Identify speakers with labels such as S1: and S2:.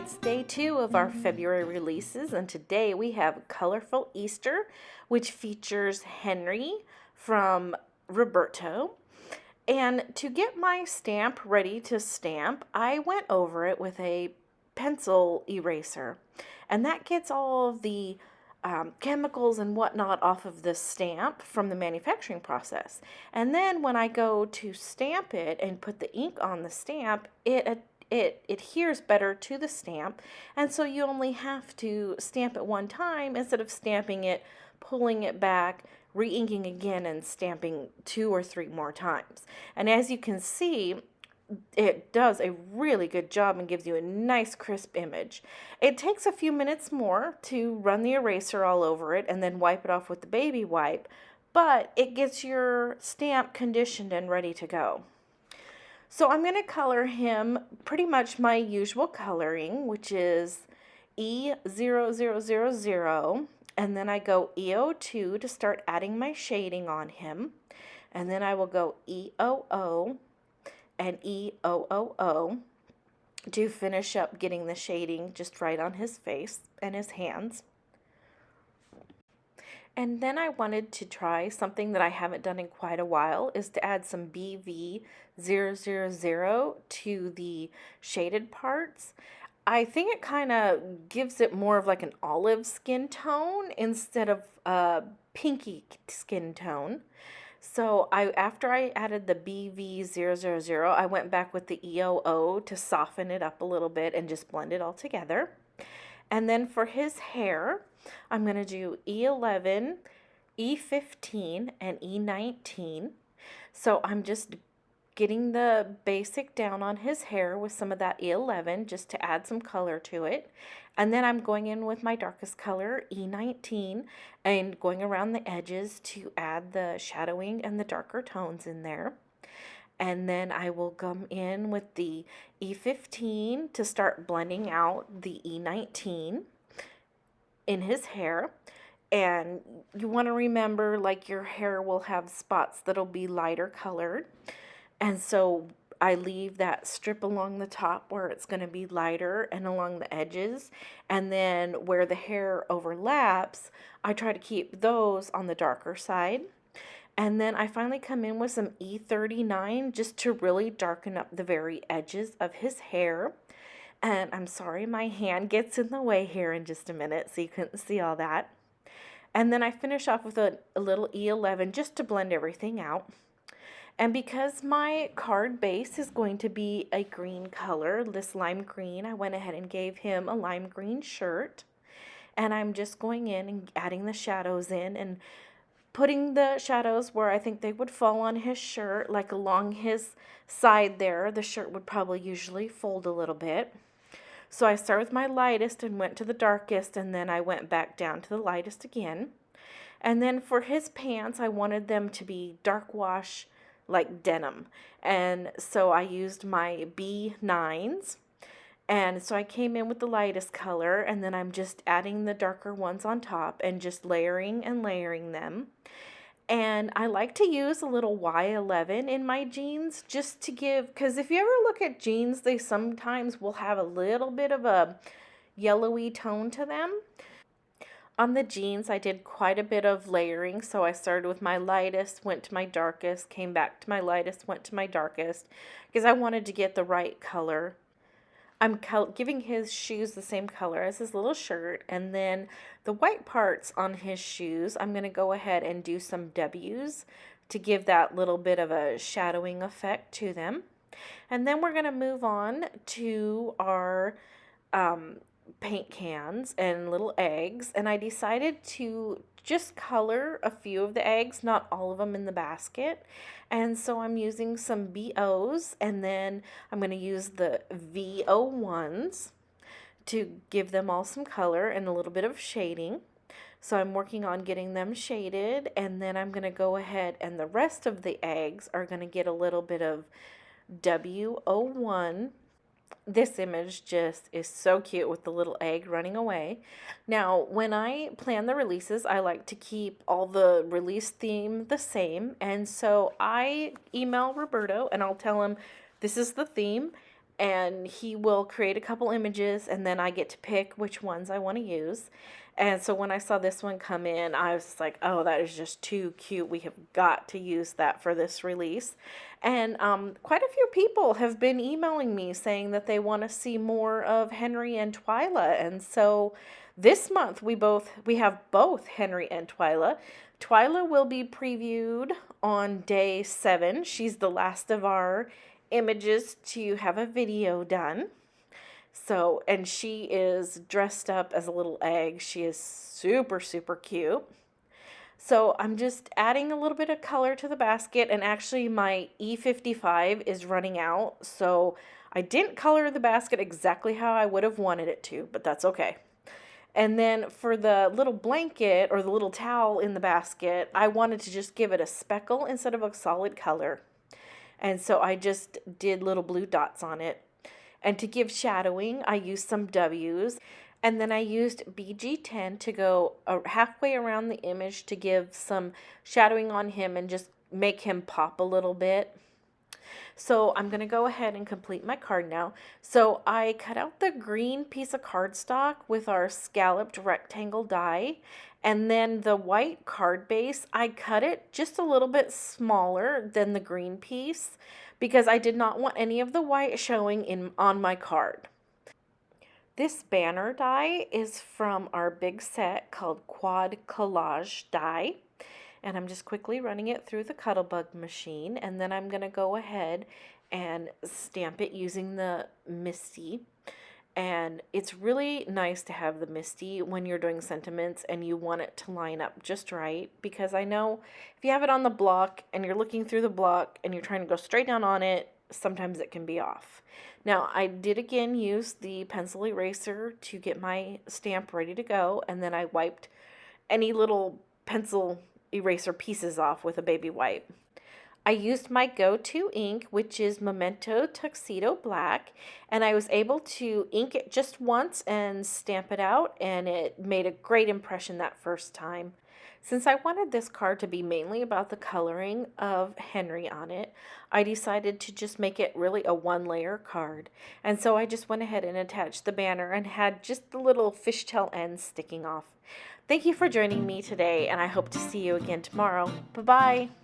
S1: It's day 2 of our February releases, and today we have Colorful Easter, which features Henry from Roberto. And to get my stamp ready to stamp, I went over it with a pencil eraser, and that gets all of the chemicals and whatnot off of the stamp from the manufacturing process. And then when I go to stamp it and put the ink on the stamp, it adheres better to the stamp, and so you only have to stamp it one time instead of stamping it, pulling it back, re-inking again, and stamping 2 or 3 more times. And as you can see, it does a really good job and gives you a nice crisp image. It takes a few minutes more to run the eraser all over it and then wipe it off with the baby wipe, but it gets your stamp conditioned and ready to go. So I'm going to color him pretty much my usual coloring, which is E0000, and then I go E02 to start adding my shading on him, and then I will go E00 and E000 to finish up getting the shading just right on his face and his hands. And then I wanted to try something that I haven't done in quite a while, is to add some BV000 to the shaded parts. I think it kind of gives it more of like an olive skin tone instead of a pinky skin tone. So after I added the BV000, I went back with the E00 to soften it up a little bit and just blend it all together. And then for his hair, I'm going to do E11, E15, and E19. So I'm just getting the basic down on his hair with some of that E11 just to add some color to it. And then I'm going in with my darkest color, E19, and going around the edges to add the shadowing and the darker tones in there. And then I will come in with the E15 to start blending out the E19 in his hair. And you want to remember, like, your hair will have spots that'll be lighter colored. And so I leave that strip along the top where it's going to be lighter and along the edges. And then where the hair overlaps, I try to keep those on the darker side. And then I finally come in with some E39 just to really darken up the very edges of his hair. And I'm sorry, my hand gets in the way here in just a minute, so you couldn't see all that. And then I finish off with a little E11 just to blend everything out. And because my card base is going to be a green color, this lime green, I went ahead and gave him a lime green shirt. And I'm just going in and adding the shadows in and putting the shadows where I think they would fall on his shirt, like along his side there. The shirt would probably usually fold a little bit. So I started with my lightest and went to the darkest, and then I went back down to the lightest again. And then for his pants, I wanted them to be dark wash, like denim. And so I used my B9s. And so I came in with the lightest color, and then I'm just adding the darker ones on top and just layering and layering them. And I like to use a little Y11 in my jeans just to give, because if you ever look at jeans, they sometimes will have a little bit of a yellowy tone to them. On the jeans, I did quite a bit of layering, so I started with my lightest, went to my darkest, came back to my lightest, went to my darkest, because I wanted to get the right color. I'm giving his shoes the same color as his little shirt, and then the white parts on his shoes, I'm going to go ahead and do some W's to give that little bit of a shadowing effect to them. And then we're going to move on to our paint cans and little eggs, and I decided to just color a few of the eggs, not all of them in the basket. And so I'm using some BOs, and then I'm going to use the VO1s to give them all some color and a little bit of shading. So I'm working on getting them shaded, and then I'm going to go ahead, and the rest of the eggs are going to get a little bit of WO1. This image just is so cute with the little egg running away. Now, when I plan the releases, I like to keep all the release theme the same. And so I email Roberto and I'll tell him this is the theme. and he will create a couple images, and then I get to pick which ones I want to use. And so when I saw this one come in, I was like, oh, that is just too cute. We have got to use that for this release. And quite a few people have been emailing me saying that they want to see more of Henry and Twyla. And so this month we have both Henry and Twyla. Twyla will be previewed on day 7. She's the last of our images to have a video done. So, and she is dressed up as a little egg. She is super, super cute. So I'm just adding a little bit of color to the basket, and actually my E55 is running out. So I didn't color the basket exactly how I would have wanted it to, but that's okay. And then for the little blanket or the little towel in the basket, I wanted to just give it a speckle instead of a solid color. And so I just did little blue dots on it. And to give shadowing, I used some W's. And then I used BG10 to go halfway around the image to give some shadowing on him and just make him pop a little bit. So I'm going to go ahead and complete my card now. So I cut out the green piece of cardstock with our scalloped rectangle die. And then the white card base, I cut it just a little bit smaller than the green piece because I did not want any of the white showing on my card. This banner die is from our big set called Quad Collage Die. And I'm just quickly running it through the Cuttlebug machine, and then I'm going to go ahead and stamp it using the Misty. And it's really nice to have the Misty when you're doing sentiments and you want it to line up just right, because I know if you have it on the block and you're looking through the block and you're trying to go straight down on it, sometimes it can be off. Now, I did again use the pencil eraser to get my stamp ready to go, and then I wiped any little pencil eraser pieces off with a baby wipe. I used my go-to ink, which is Memento Tuxedo Black, and I was able to ink it just once and stamp it out, and it made a great impression that first time. Since I wanted this card to be mainly about the coloring of Henry on it, I decided to just make it really a one-layer card. And so I just went ahead and attached the banner and had just the little fishtail ends sticking off. Thank you for joining me today, and I hope to see you again tomorrow. Bye-bye.